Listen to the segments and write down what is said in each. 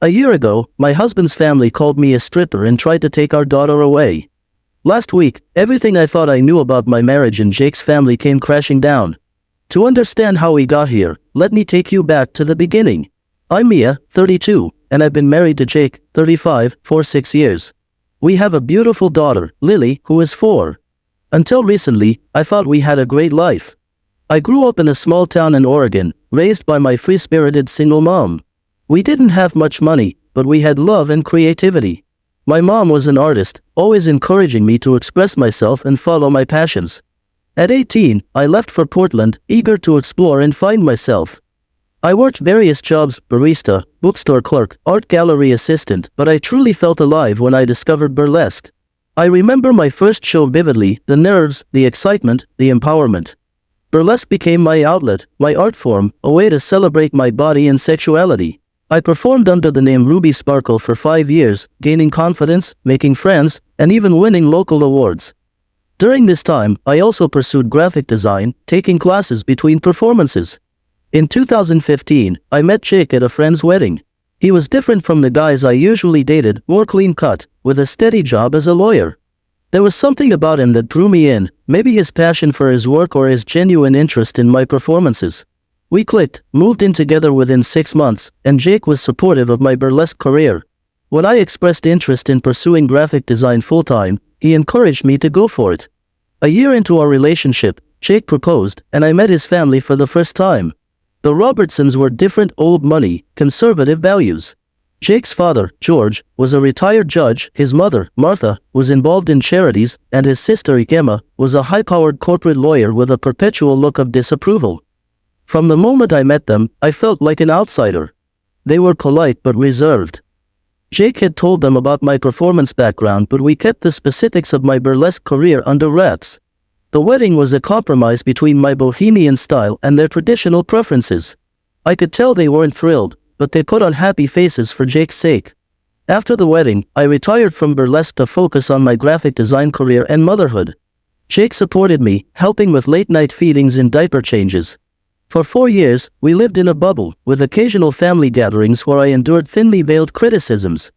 A year ago, my husband's family called me a stripper and tried to take our daughter away. Last week, everything I thought I knew about my marriage and Jake's family came crashing down. To understand how we got here, let me take you back to the beginning. I'm Mia, 32, and I've been married to Jake, 35, for 6 years. We have a beautiful daughter, Lily, who is 4. Until recently, I thought we had a great life. I grew up in a small town in Oregon, raised by my free-spirited single mom. We didn't have much money, but we had love and creativity. My mom was an artist, always encouraging me to express myself and follow my passions. At 18, I left for Portland, eager to explore and find myself. I worked various jobs, barista, bookstore clerk, art gallery assistant, but I truly felt alive when I discovered burlesque. I remember my first show vividly, the nerves, the excitement, the empowerment. Burlesque became my outlet, my art form, a way to celebrate my body and sexuality. I performed under the name Ruby Sparkle for 5 years, gaining confidence, making friends, and even winning local awards. During this time, I also pursued graphic design, taking classes between performances. In 2015, I met Jake at a friend's wedding. He was different from the guys I usually dated, more clean-cut, with a steady job as a lawyer. There was something about him that drew me in, maybe his passion for his work or his genuine interest in my performances. We clicked, moved in together within 6 months, and Jake was supportive of my burlesque career. When I expressed interest in pursuing graphic design full-time, he encouraged me to go for it. A year into our relationship, Jake proposed, and I met his family for the first time. The Robertsons were different, old money, conservative values. Jake's father, George, was a retired judge, his mother, Martha, was involved in charities, and his sister, Emma, was a high-powered corporate lawyer with a perpetual look of disapproval. From the moment I met them, I felt like an outsider. They were polite but reserved. Jake had told them about my performance background, but we kept the specifics of my burlesque career under wraps. The wedding was a compromise between my bohemian style and their traditional preferences. I could tell they weren't thrilled, but they put on happy faces for Jake's sake. After the wedding, I retired from burlesque to focus on my graphic design career and motherhood. Jake supported me, helping with late-night feedings and diaper changes. For 4 years, we lived in a bubble, with occasional family gatherings where I endured thinly veiled criticisms.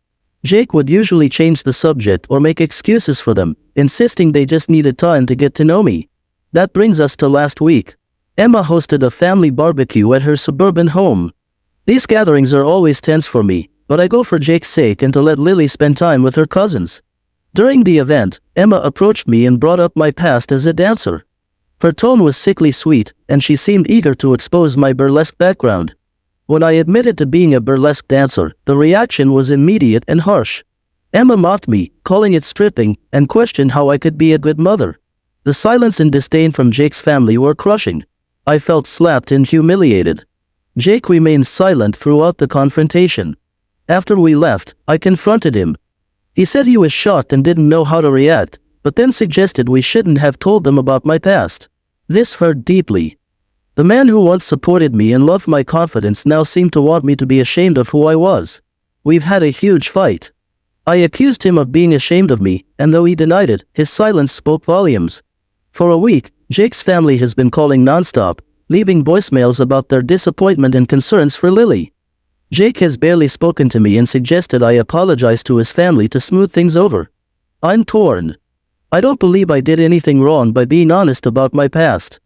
Jake would usually change the subject or make excuses for them, insisting they just needed time to get to know me. That brings us to last week. Emma hosted a family barbecue at her suburban home. These gatherings are always tense for me, but I go for Jake's sake and to let Lily spend time with her cousins. During the event, Emma approached me and brought up my past as a dancer. Her tone was sickly sweet, and she seemed eager to expose my burlesque background. When I admitted to being a burlesque dancer, the reaction was immediate and harsh. Emma mocked me, calling it stripping, and questioned how I could be a good mother. The silence and disdain from Jake's family were crushing. I felt slapped and humiliated. Jake remained silent throughout the confrontation. After we left, I confronted him. He said he was shocked and didn't know how to react, but then suggested we shouldn't have told them about my past. This hurt deeply. The man who once supported me and loved my confidence now seemed to want me to be ashamed of who I was. We've had a huge fight. I accused him of being ashamed of me, and though he denied it, his silence spoke volumes. For a week, Jake's family has been calling nonstop, leaving voicemails about their disappointment and concerns for Lily. Jake has barely spoken to me and suggested I apologize to his family to smooth things over. I'm torn. I don't believe I did anything wrong by being honest about my past.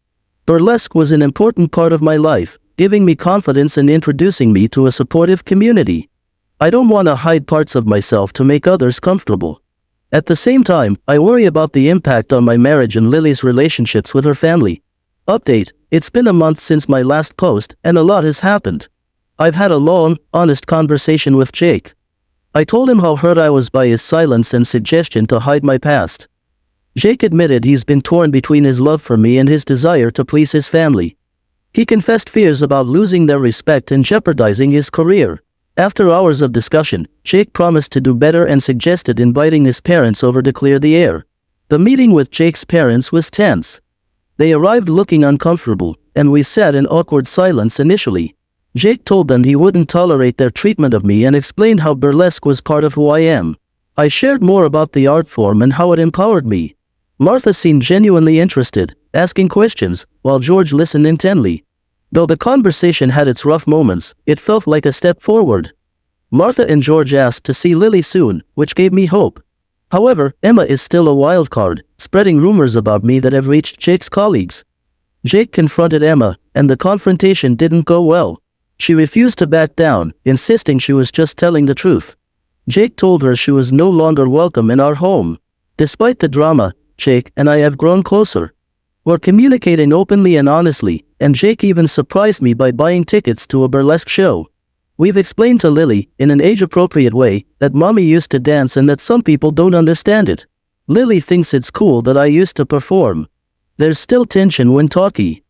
Burlesque was an important part of my life, giving me confidence and introducing me to a supportive community. I don't want to hide parts of myself to make others comfortable. At the same time, I worry about the impact on my marriage and Lily's relationships with her family. Update: it's been a month since my last post, and a lot has happened. I've had a long, honest conversation with Jake. I told him how hurt I was by his silence and suggestion to hide my past. Jake admitted he's been torn between his love for me and his desire to please his family. He confessed fears about losing their respect and jeopardizing his career. After hours of discussion, Jake promised to do better and suggested inviting his parents over to clear the air. The meeting with Jake's parents was tense. They arrived looking uncomfortable, and we sat in awkward silence initially. Jake told them he wouldn't tolerate their treatment of me and explained how burlesque was part of who I am. I shared more about the art form and how it empowered me. Martha seemed genuinely interested, asking questions, while George listened intently. Though the conversation had its rough moments, it felt like a step forward. Martha and George asked to see Lily soon, which gave me hope. However, Emma is still a wild card, spreading rumors about me that have reached Jake's colleagues. Jake confronted Emma, and the confrontation didn't go well. She refused to back down, insisting she was just telling the truth. Jake told her she was no longer welcome in our home. Despite the drama, Jake and I have grown closer. We're communicating openly and honestly, and Jake even surprised me by buying tickets to a burlesque show. We've explained to Lily, in an age-appropriate way, that mommy used to dance and that some people don't understand it. Lily thinks it's cool that I used to perform. There's still tension when talking.